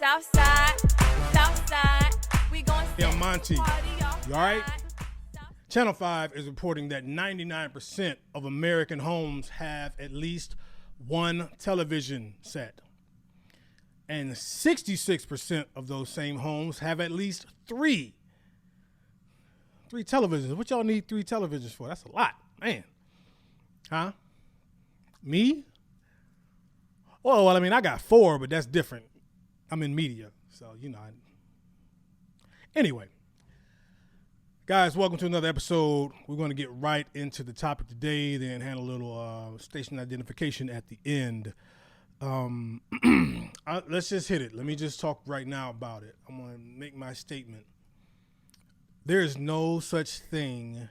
Southside, Southside, we gon' Yeah, Monty. You all right? Channel 5 is reporting that 99% of American homes have at least one television set. And 66% of those same homes have at least three televisions. What y'all need 3 televisions for? That's a lot, man. Huh? Me? Well, I mean, I got 4, but that's different. I'm in media, so, Anyway, guys, welcome to another episode. We're going to get right into the topic today, then handle a little station identification at the end. Let's just hit it. Let me just talk right now about it. I'm going to make my statement. There is no such thing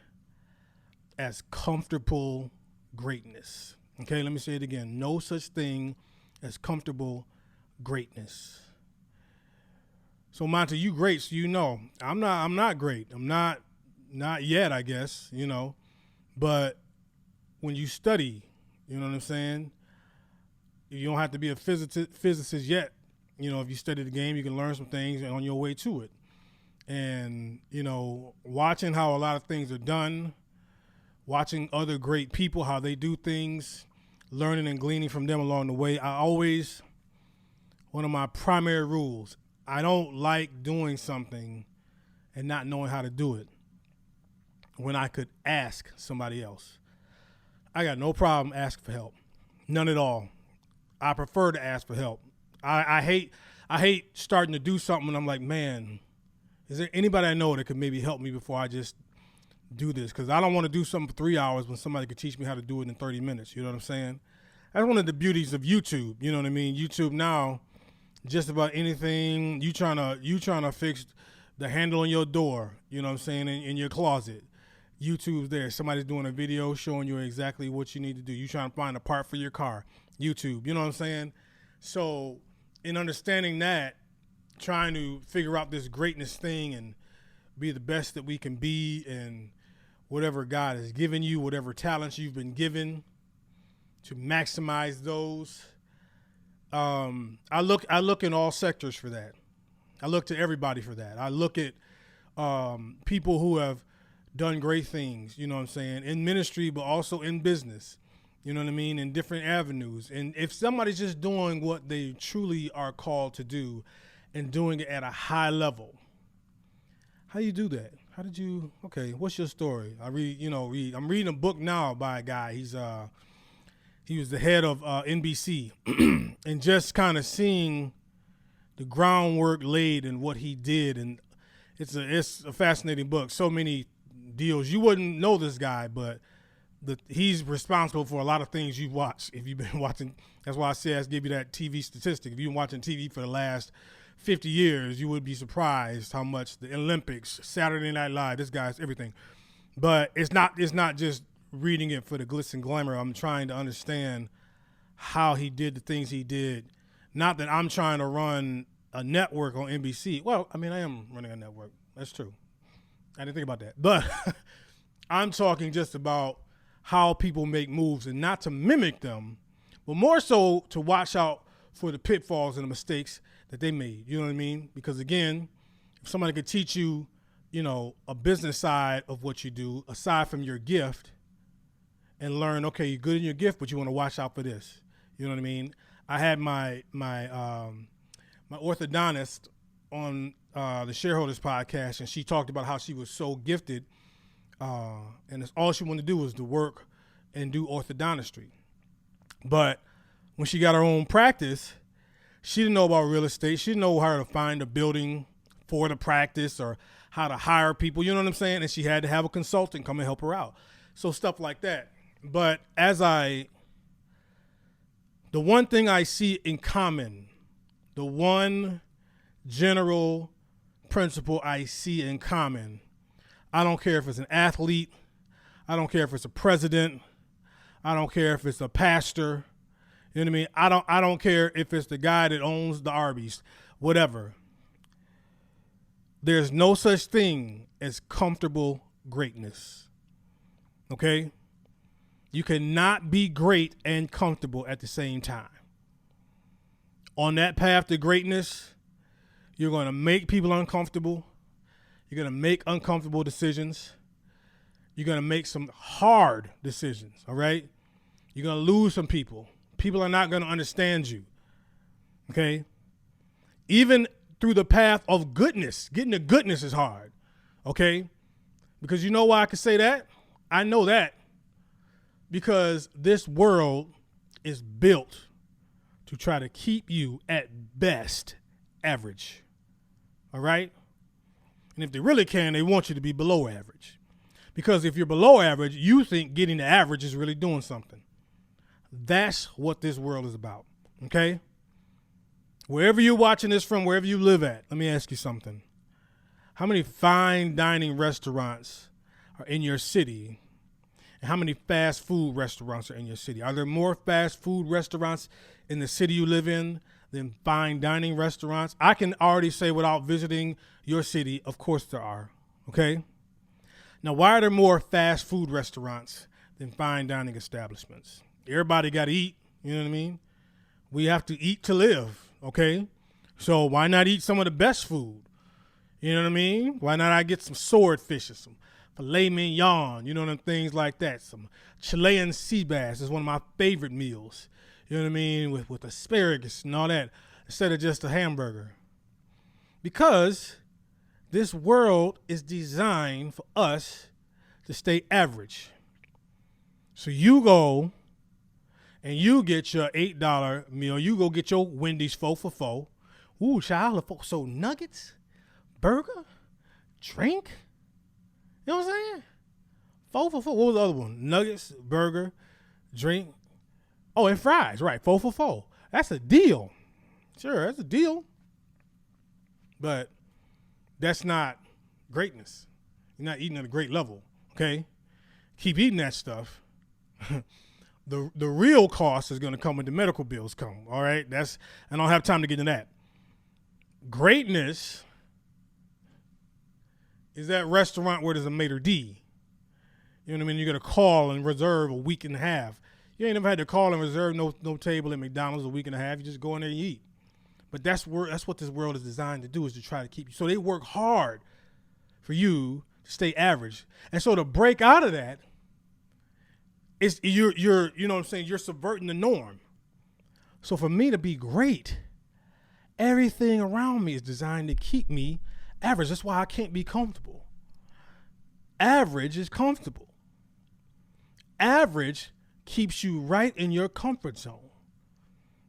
as comfortable greatness. Okay, let me say it again. No such thing as comfortable greatness. So Monty, you great, so I'm not great. I'm not yet, I guess, But when you study, you know what I'm saying? You don't have to be a physicist yet. If you study the game, you can learn some things on your way to it. And, watching how a lot of things are done, watching other great people, how they do things, learning and gleaning from them along the way. One of my primary rules, I don't like doing something and not knowing how to do it when I could ask somebody else. I got no problem asking for help. None at all. I prefer to ask for help. I hate starting to do something and I'm like, man, is there anybody I know that could maybe help me before I just do this? Because I don't want to do something for 3 hours when somebody could teach me how to do it in 30 minutes. You know what I'm saying? That's one of the beauties of YouTube. You know what I mean? YouTube now, just about anything, you trying to fix the handle on your door, you know what I'm saying, in your closet. YouTube's there. Somebody's doing a video showing you exactly what you need to do. You trying to find a part for your car. YouTube, you know what I'm saying? So in understanding that, trying to figure out this greatness thing and be the best that we can be and whatever God has given you, whatever talents you've been given, to maximize those. I look in all sectors for that. I look to everybody for that. I look at people who have done great things, you know what I'm saying, in ministry, but also in business, you know what I mean, in different avenues. And if somebody's just doing what they truly are called to do and doing it at a high level, how do you do that? Okay, what's your story? I'm reading a book now by a guy. He was the head of NBC and just kind of seeing the groundwork laid and what he did. And it's a fascinating book. So many deals. You wouldn't know this guy, but he's responsible for a lot of things you watch. If you've been watching, that's why I give you that TV statistic. If you've been watching TV for the last 50 years, you would be surprised how much the Olympics, Saturday Night Live, this guy's everything. But it's not just reading it for the glitz and glamour. I'm trying to understand how he did the things he did. Not that I'm trying to run a network on NBC. Well, I mean, I am running a network. That's true. I didn't think about that. But I'm talking just about how people make moves and not to mimic them, but more so to watch out for the pitfalls and the mistakes that they made. You know what I mean? Because again, if somebody could teach you, a business side of what you do, aside from your gift, and learn, okay, you're good in your gift, but you want to watch out for this. You know what I mean? I had my orthodontist on the Shareholders podcast, and she talked about how she was so gifted, and all she wanted to do was to work and do orthodontistry. But when she got her own practice, she didn't know about real estate. She didn't know how to find a building for the practice or how to hire people. You know what I'm saying? And she had to have a consultant come and help her out. So stuff like that. But the one thing I see in common, the one general principle I see in common, I don't care if it's an athlete, I don't care if it's a president, I don't care if it's a pastor, you know what I mean? I don't care if it's the guy that owns the Arby's, whatever. There's no such thing as comfortable greatness. Okay? You cannot be great and comfortable at the same time. On that path to greatness, You're going to make people uncomfortable. You're going to make uncomfortable decisions. You're going to make some hard decisions, all right? You're going to lose some people. People are not going to understand you, okay? Even through the path of goodness, getting to goodness is hard, okay? Because you know why I can say that? I know that because this world is built to try to keep you at best average, all right? And if they really can, they want you to be below average. Because if you're below average, you think getting to average is really doing something. That's what this world is about, okay? Wherever you're watching this from, wherever you live at, let me ask you something. How many fine dining restaurants are in your city? And how many fast food restaurants are in your city? Are there more fast food restaurants in the city you live in than fine dining restaurants? I can already say without visiting your city, of course there are, okay? Now, why are there more fast food restaurants than fine dining establishments? Everybody got to eat, you know what I mean? We have to eat to live, okay? So why not eat some of the best food? You know what I mean? Why not I get some swordfish or some filet mignon, you know, them things like that. Some Chilean sea bass is one of my favorite meals, you know what I mean, with asparagus and all that, instead of just a hamburger. Because this world is designed for us to stay average. So you go and you get your $8 meal. You go get your Wendy's 4 for $4. Ooh, child, so nuggets, burger, drink. You know what I'm saying? 4 for $4. What was the other one? Nuggets, burger, drink. Oh, and fries. Right, 4 for $4. That's a deal. Sure, that's a deal. But that's not greatness. You're not eating at a great level, okay? Keep eating that stuff. The real cost is going to come when the medical bills come, all right? I don't have time to get into that. Greatness is that restaurant where there's a maitre d'. You know what I mean? You're going to call and reserve a week and a half. You ain't never had to call and reserve no table at McDonald's a week and a half. You just go in there and eat. But that's what this world is designed to do, is to try to keep you. So they work hard for you to stay average. And so to break out of that, it's you're you know what I'm saying, you're subverting the norm. So for me to be great, everything around me is designed to keep me average. That's why I can't be comfortable. Average is comfortable. Average keeps you right in your comfort zone.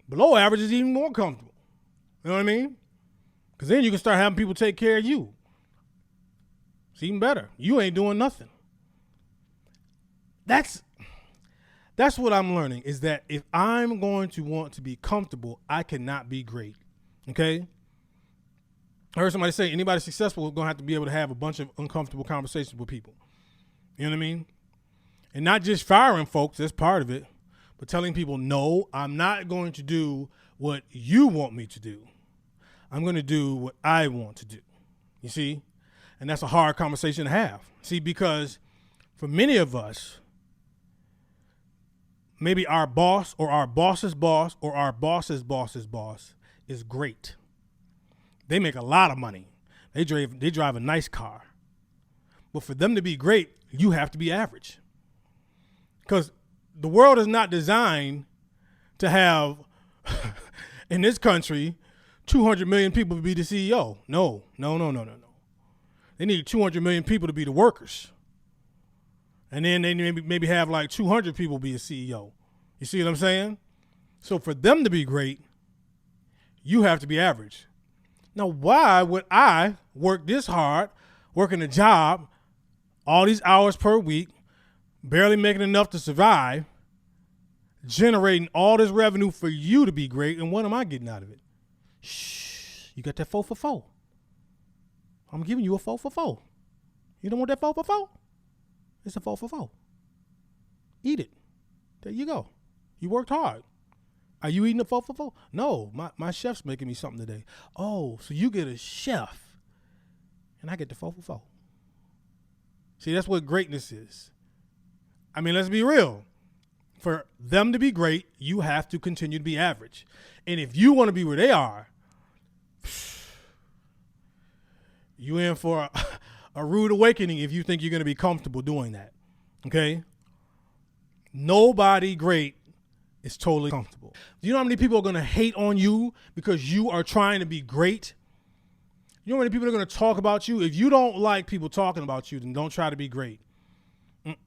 Below average is even more comfortable. You know what I mean? Because then you can start having people take care of you. It's even better. You ain't doing nothing. That's what I'm learning, is that if I'm going to want to be comfortable, I cannot be great. Okay? I heard somebody say anybody successful is going to have to be able to have a bunch of uncomfortable conversations with people. You know what I mean? And not just firing folks, that's part of it, but telling people, no, I'm not going to do what you want me to do. I'm going to do what I want to do. You see? And that's a hard conversation to have. See, because for many of us, maybe our boss or our boss's boss or our boss's boss's boss is great. They make a lot of money. They drive a nice car. But for them to be great, you have to be average. Because the world is not designed to have, in this country, 200 million people to be the CEO. No. They need 200 million people to be the workers. And then they maybe have like 200 people be a CEO. You see what I'm saying? So for them to be great, you have to be average. Now, why would I work this hard, working a job, all these hours per week, barely making enough to survive, generating all this revenue for you to be great, and what am I getting out of it? Shh, you got that 4 for $4. I'm giving you a 4 for $4. You don't want that 4 for $4? It's a 4 for $4. Eat it. There you go. You worked hard. Are you eating a 4 for $4? No, my chef's making me something today. Oh, so you get a chef, and I get the 4 for $4. See, that's what greatness is. I mean, let's be real. For them to be great, you have to continue to be average. And if you want to be where they are, You in for a rude awakening if you think you're going to be comfortable doing that. Okay? Nobody great is totally comfortable. Do you know how many people are going to hate on you because you are trying to be great? You know how many people are going to talk about you? If you don't like people talking about you, then don't try to be great.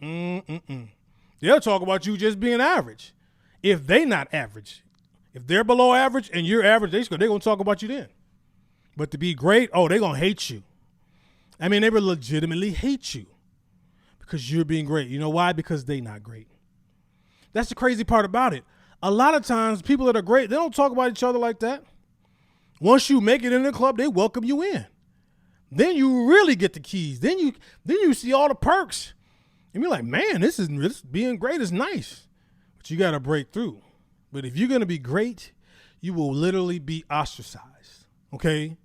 They'll talk about you just being average. If they not average. If they're below average and you're average, they're going to talk about you then. But to be great, they're going to hate you. I mean, they will legitimately hate you because you're being great. You know why? Because they not great. That's the crazy part about it. A lot of times, people that are great, they don't talk about each other like that. Once you make it in the club, they welcome you in. Then you really get the keys. Then you see all the perks. And you're like, man, this being great is nice. But you got to break through. But if you're going to be great, you will literally be ostracized. Okay?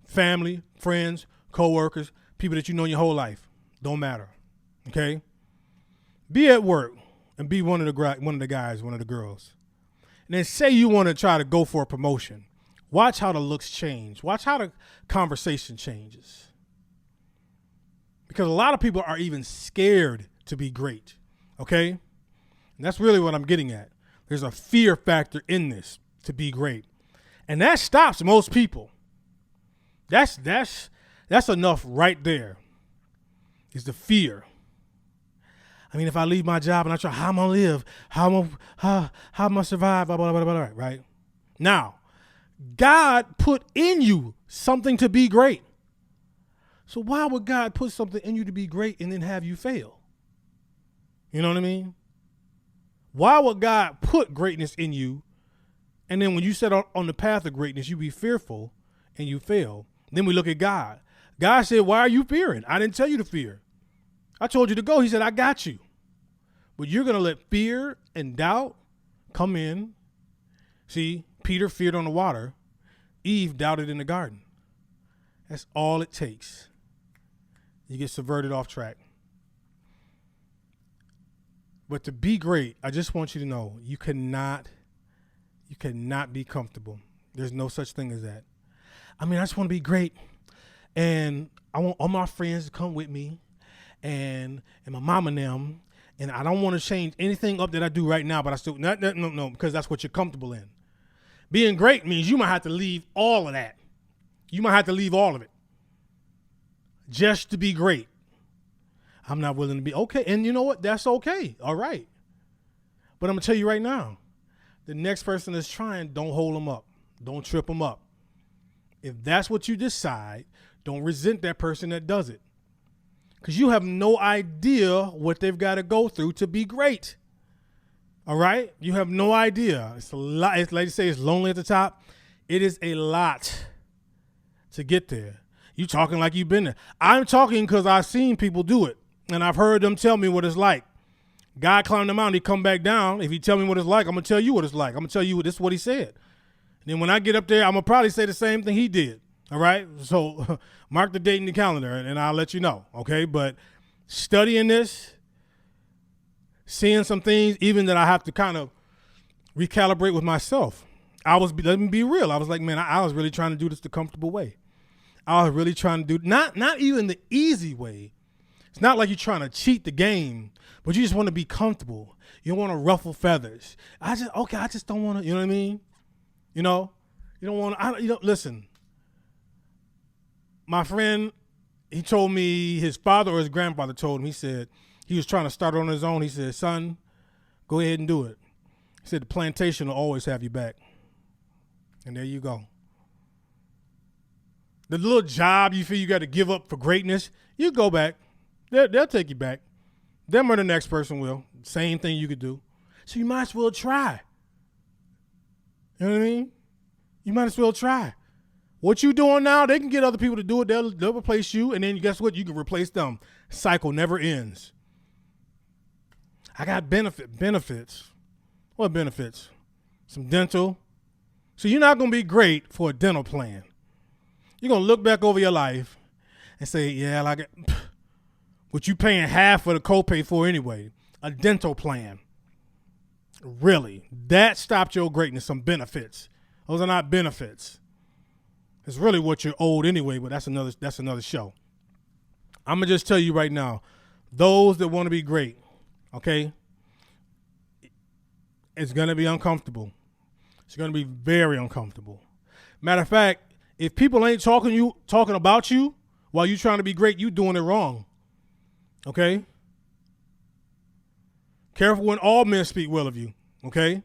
Family, friends, coworkers, people that you know your whole life. Don't matter. Okay? Be at work and be one of the guys, one of the girls. And then say you want to try to go for a promotion. Watch how the looks change. Watch how the conversation changes. Because a lot of people are even scared to be great. Okay? And that's really what I'm getting at. There's a fear factor in this to be great. And that stops most people. That's enough right there. Is the fear. I mean, if I leave my job and I try, how am I gonna live? How am I gonna survive? Blah, blah, blah, blah, blah, right? Now, God put in you something to be great. So why would God put something in you to be great and then have you fail? You know what I mean? Why would God put greatness in you and then when you set on the path of greatness, you be fearful and you fail? Then we look at God. God said, why are you fearing? I didn't tell you to fear. I told you to go. He said, I got you. But you're going to let fear and doubt come in. See, Peter feared on the water. Eve doubted in the garden. That's all it takes. You get subverted off track. But to be great, I just want you to know you cannot be comfortable. There's no such thing as that. I mean, I just want to be great. And I want all my friends to come with me and my mom and them. And I don't want to change anything up that I do right now, but I still, no, because that's what you're comfortable in. Being great means you might have to leave all of that. You might have to leave all of it just to be great. I'm not willing to be okay. And you know what? That's okay. All right. But I'm going to tell you right now, the next person that's trying, don't hold them up. Don't trip them up. If that's what you decide, don't resent that person that does it. Because you have no idea what they've got to go through to be great. All right? You have no idea. It's a lot. It's like you say, it's lonely at the top. It is a lot to get there. You talking like you've been there. I'm talking because I've seen people do it. And I've heard them tell me what it's like. God climbed the mountain, he come back down. If he tell me what it's like, I'm going to tell you what it's like. I'm going to tell you this is what he said. And then when I get up there, I'm going to probably say the same thing he did. All right? So mark the date in the calendar and I'll let you know. Okay? But studying this, seeing some things, even that I have to kind of recalibrate with myself. Let me be real. I was like, man, I was really trying to do this the comfortable way. I was really trying to do, not even the easy way. It's not like you're trying to cheat the game, but you just want to be comfortable. You don't want to ruffle feathers. I just don't want to, you know what I mean? You know, you don't want to, listen. My friend, he told me his father or his grandfather told him, he said he was trying to start on his own. He said, son, go ahead and do it. He said the plantation will always have you back. And there you go. The little job you feel you got to give up for greatness, you go back. They'll take you back. Them or the next person will. Same thing you could do. So you might as well try. You know what I mean? You might as well try. What you doing now, they can get other people to do it. They'll replace you, and then guess what? You can replace them. Cycle never ends. I got benefits. What benefits? Some dental. So you're not going to be great for a dental plan. You're going to look back over your life and say, yeah, like what you paying half of the copay for anyway, a dental plan. Really, that stopped your greatness. Some benefits. Those are not benefits. It's really what you're owed anyway, but that's another show. I'm gonna just tell you right now, those that want to be great, okay, it's gonna be uncomfortable. It's gonna be very uncomfortable. Matter of fact, if people ain't talking about you while you're trying to be great, you doing it wrong. Okay? Careful when all men speak well of you. Okay?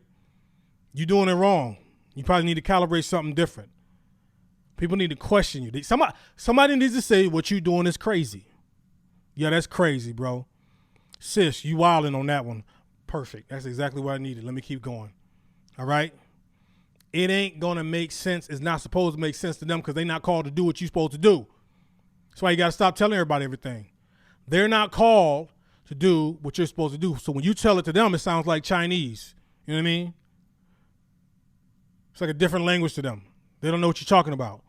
You're doing it wrong. You probably need to calibrate something different. People need to question you. Somebody needs to say what you're doing is crazy. Yeah, that's crazy, bro. Sis, you wilding on that one. Perfect. That's exactly what I needed. Let me keep going. All right? It ain't going to make sense. It's not supposed to make sense to them because they're not called to do what you're supposed to do. That's why you got to stop telling everybody everything. They're not called to do what you're supposed to do. So when you tell it to them, it sounds like Chinese. You know what I mean? It's like a different language to them. They don't know what you're talking about.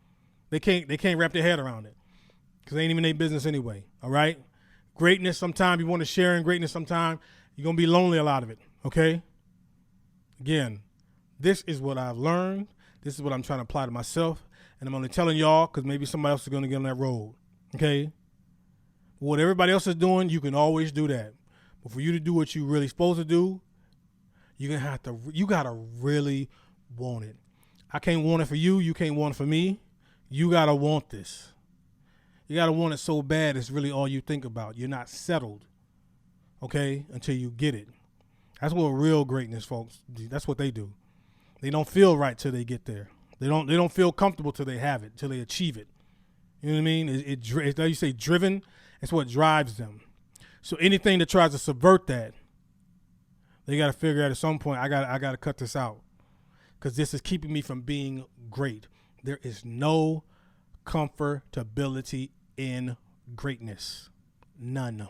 They can't wrap their head around it because it ain't even their business anyway. All right? Greatness, sometimes you want to share in greatness. Sometimes you're going to be lonely a lot of it. Okay? Again, this is what I've learned. This is what I'm trying to apply to myself. And I'm only telling y'all because maybe somebody else is going to get on that road. Okay? What everybody else is doing, you can always do that. But for you to do what you're really supposed to do, you got to really want it. I can't want it for you. You can't want it for me. You got to want this. You got to want it so bad it's really all you think about. You're not settled, okay, until you get it. That's what real greatness, folks, that's what they do. They don't feel right till they get there. They don't feel comfortable till they have it, till they achieve it. You know what I mean? It's you say driven. It's what drives them. So anything that tries to subvert that, they got to figure out at some point, I got to cut this out because this is keeping me from being great. There is no comfortability in greatness. None.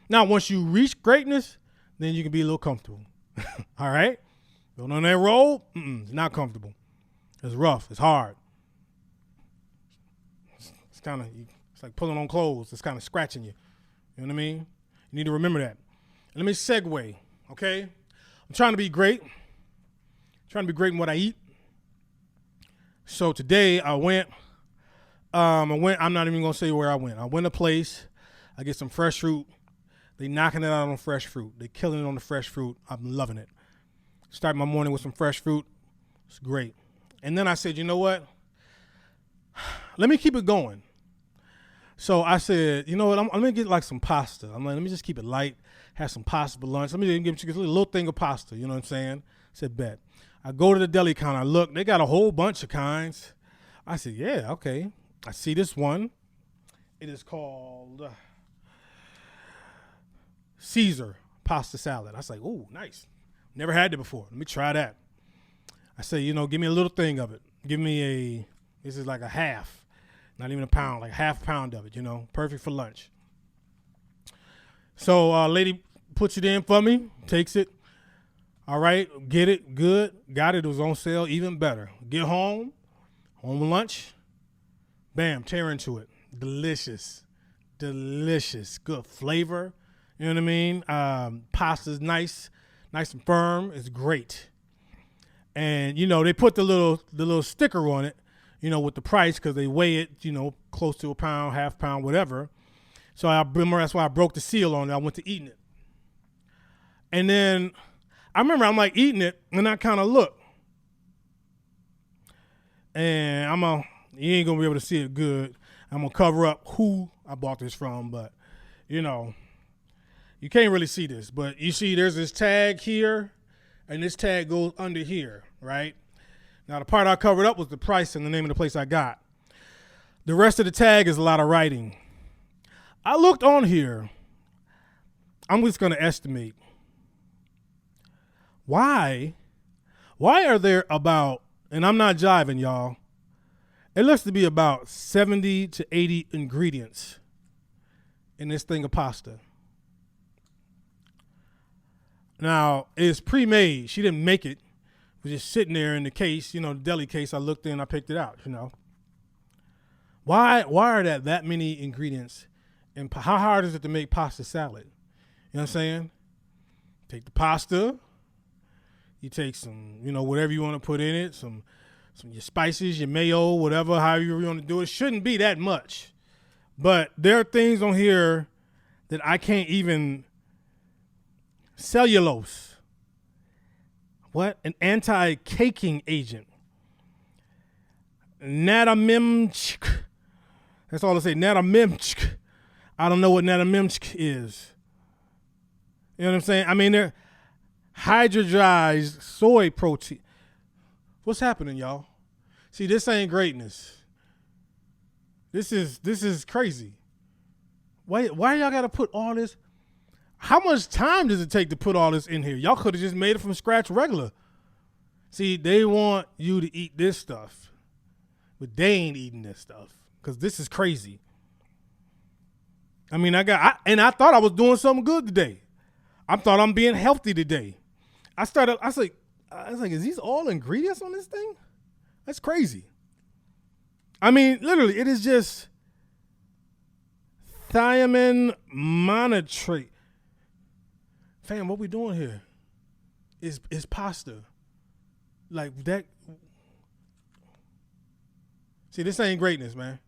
Now, once you reach greatness, then you can be a little comfortable. All right? Going on that road, it's not comfortable. It's rough. It's hard. It's kind of, it's like pulling on clothes. It's kind of scratching you. You know what I mean? You need to remember that. Let me segue, okay? I'm trying to be great. Trying to be great in what I eat. So today I'm not even going to say where I went. I went to a place. I get some fresh fruit. They knocking it out on fresh fruit. They killing it on the fresh fruit. I'm loving it. Start my morning with some fresh fruit. It's great. And then I said, you know what? Let me keep it going. So I said, you know what? I'm going to get like some pasta. I'm like, let me just keep it light. Have some pasta for lunch. Let me give you a little thing of pasta. You know what I'm saying? I said, bet. I go to the deli counter. I look. They got a whole bunch of kinds. I said, yeah, okay. I see this one. It is called Caesar pasta salad. I was like, ooh, nice. Never had it before. Let me try that. I say, give me a little thing of it. This is like a half, not even a pound, like half pound of it, perfect for lunch. So lady puts it in for me, takes it. All right, get it, good. Got it, it was on sale, even better. Get home lunch, bam, tear into it. Delicious, good flavor. You know what I mean? Pasta's nice and firm. It's great. And, they put the little sticker on it, with the price because they weigh it, close to a pound, half pound, whatever. So I remember that's why I broke the seal on it. I went to eating it. And then I remember I'm like eating it and I kind of look. And you ain't going to be able to see it good. I'm going to cover up who I bought this from, but, you can't really see this, but you see there's this tag here, and this tag goes under here, right? Now, the part I covered up was the price and the name of the place I got. The rest of the tag is a lot of writing. I looked on here. I'm just going to estimate. Why are there about, and I'm not jiving, y'all, it looks to be about 70 to 80 ingredients in this thing of pasta. Now, it's pre-made. She didn't make it. It was just sitting there in the case, the deli case. I looked in, I picked it out, Why are that many ingredients? And how hard is it to make pasta salad? You know what I'm saying? Take the pasta. You take some, whatever you want to put in it, some your spices, your mayo, whatever, however you want to do it. It shouldn't be that much. But there are things on here that I can't even. Cellulose. What? An anti-caking agent. Natamimchk. That's all I say. Natamimchk. I don't know what natamimchk is. You know what I'm saying? I mean, they're hydrogenized soy protein. What's happening, y'all? See, this ain't greatness. This is crazy. Why y'all got to put all this? How much time does it take to put all this in here? Y'all could have just made it from scratch regular. See, they want you to eat this stuff, but they ain't eating this stuff because this is crazy. I mean, I thought I was doing something good today. I thought I'm being healthy today. I was like, is these all ingredients on this thing? That's crazy. I mean, literally, it is just thiamine monotrate. Fam, what we doing here is pasta. Like that. See, this ain't greatness, man.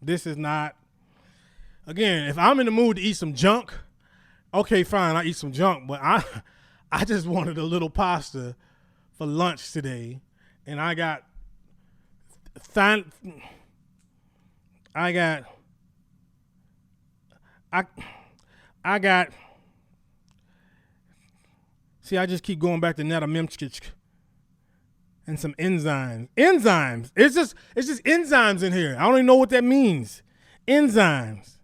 This is not. Again, if I'm in the mood to eat some junk, okay, fine, I eat some junk. But I just wanted a little pasta for lunch today, and I got. See, I just keep going back to natamimchk and some enzymes. Enzymes. It's just enzymes in here. I don't even know what that means. Enzymes.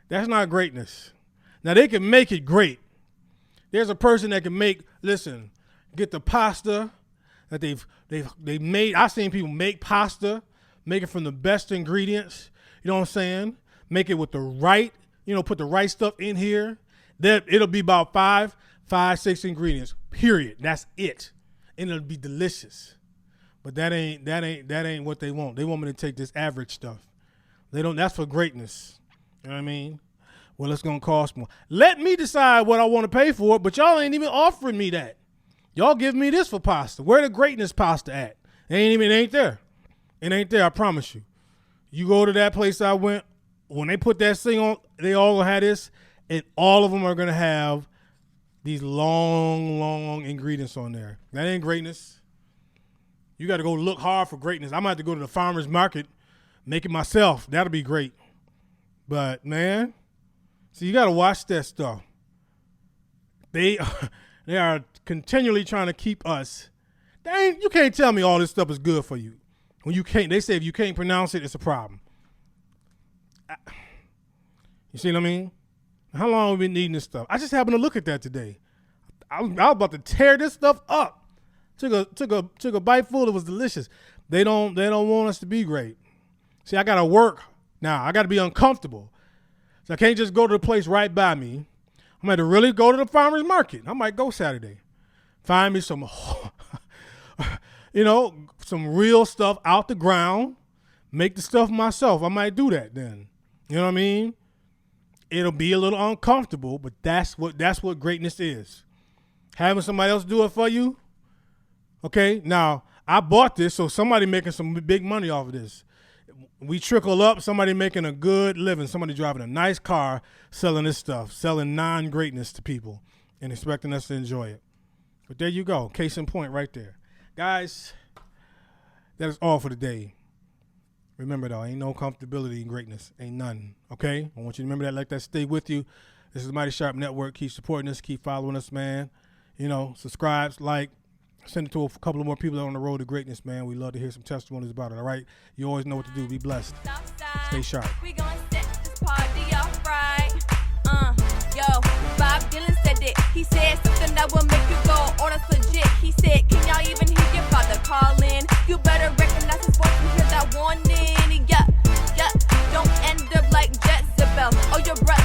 That's not greatness. Now they can make it great. There's a person that can get the pasta that they've made. I've seen people make pasta, make it from the best ingredients. You know what I'm saying? Make it with the right, put the right stuff in here. That it'll be about 6 ingredients. Period. That's it. And it'll be delicious. But that ain't what they want. They want me to take this average stuff. That's for greatness. You know what I mean? Well, it's gonna cost more. Let me decide what I want to pay for it, but y'all ain't even offering me that. Y'all give me this for pasta. Where the greatness pasta at? It ain't there. It ain't there, I promise you. You go to that place I went, when they put that thing on, they all gonna have this, and all of them are gonna have these long ingredients on there. That ain't greatness. You gotta go look hard for greatness. I might have to go to the farmer's market, make it myself. That'll be great. But man, see, you gotta watch that stuff. They are continually trying to keep us. You can't tell me all this stuff is good for you. When you can't, they say if you can't pronounce it, it's a problem. You see what I mean? How long have we been eating this stuff? I just happened to look at that today. I was about to tear this stuff up. Took a bite full. It was delicious. They don't want us to be great. See, I gotta work now. I gotta be uncomfortable. So I can't just go to the place right by me. I'm going to really go to the farmer's market. I might go Saturday. Find me some, some real stuff out the ground. Make the stuff myself. I might do that then. You know what I mean? It'll be a little uncomfortable, but that's what greatness is. Having somebody else do it for you. Okay, now I bought this, so somebody making some big money off of this. We trickle up, somebody making a good living, somebody driving a nice car, selling this stuff, selling non-greatness to people and expecting us to enjoy it. But there you go, case in point right there. Guys, that is all for today. Remember though, ain't no comfortability in greatness, ain't none, okay? I want you to remember that, let that stay with you. This is the Mighty Sharp Network. Keep supporting us, keep following us, man. Subscribe, like, send it to a couple of more people that are on the road to greatness, man. We love to hear some testimonies about it, all right? You always know what to do. Be blessed. Stay sharp. We gonna set this party off right. Bob Dylan said it. He said something that will make you go, oh, that's legit. He said, can y'all even hear your father calling? You better recognize his voice and hear that warning. Yeah. Don't end up like Jezebel. Oh, your brother.